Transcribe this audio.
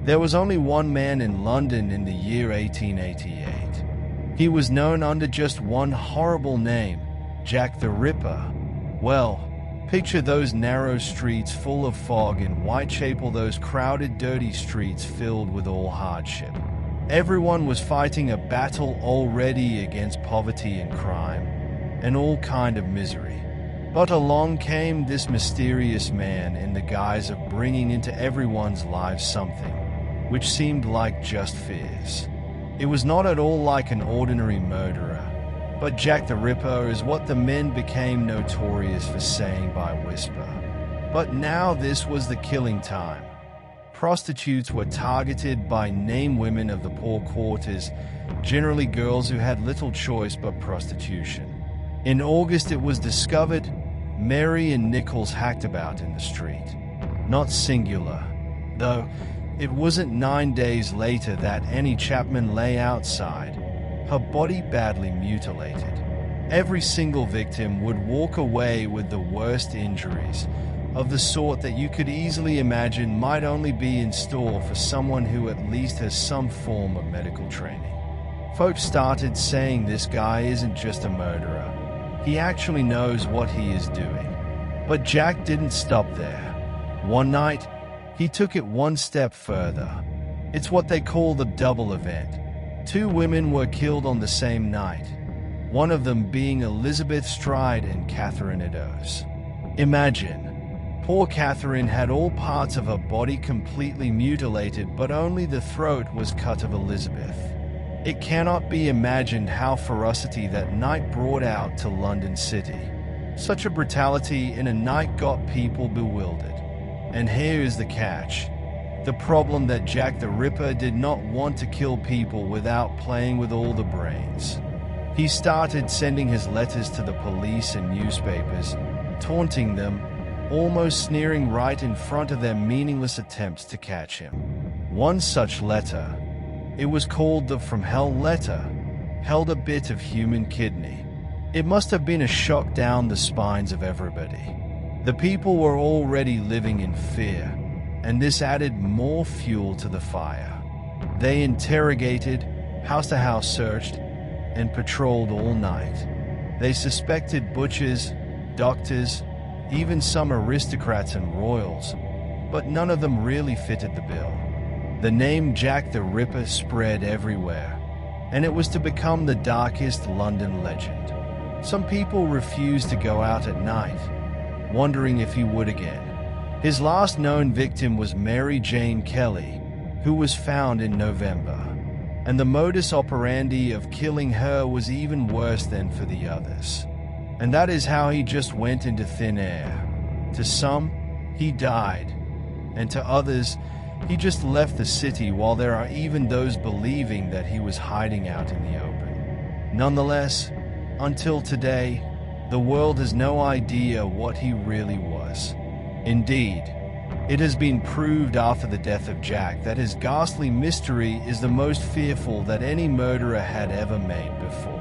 There was only one man in London in the year 1888. He was known under just one horrible name, Jack the Ripper. Well, picture those narrow streets full of fog in Whitechapel, those crowded, dirty streets filled with all hardship. Everyone was fighting a battle already against poverty and crime, and all kind of misery. But along came this mysterious man in the guise of bringing into everyone's lives something which seemed like just fears. It was not at all like an ordinary murderer, but Jack the Ripper is what the men became notorious for saying by whisper. But now this was the killing time. Prostitutes were targeted by named women of the poor quarters, generally girls who had little choice but prostitution. In August it was discovered Mary and Nichols hacked about in the street. Not singular, though. It wasn't 9 days later that Annie Chapman lay outside, her body badly mutilated. Every single victim would walk away with the worst injuries, of the sort that you could easily imagine might only be in store for someone who at least has some form of medical training. Folks started saying this guy isn't just a murderer, he actually knows what he is doing. But Jack didn't stop there. One night, he took it one step further. It's what they call the double event. 2 women were killed on the same night, one of them being Elizabeth Stride and Catherine Eddowes. Imagine, poor Catherine had all parts of her body completely mutilated, but only the throat was cut of Elizabeth. It cannot be imagined how ferocity that night brought out to London City. Such a brutality in a night got people bewildered. And here is the catch. The problem that Jack the Ripper did not want to kill people without playing with all the brains. He started sending his letters to the police and newspapers, taunting them, almost sneering right in front of their meaningless attempts to catch him. One such letter, it was called the From Hell letter, held a bit of human kidney. It must have been a shock down the spines of everybody. The people were already living in fear, and this added more fuel to the fire. They interrogated, house-to-house searched, and patrolled all night. They suspected butchers, doctors, even some aristocrats and royals, but none of them really fitted the bill. The name Jack the Ripper spread everywhere, and it was to become the darkest London legend. Some people refused to go out at night, wondering if he would again. His last known victim was Mary Jane Kelly, who was found in November, and the modus operandi of killing her was even worse than for the others. And that is how he just went into thin air. To some, he died, and to others, he just left the city, while there are even those believing that he was hiding out in the open. Nonetheless, until today, the world has no idea what he really was. Indeed, it has been proved after the death of Jack that his ghastly mystery is the most fearful that any murderer had ever made before.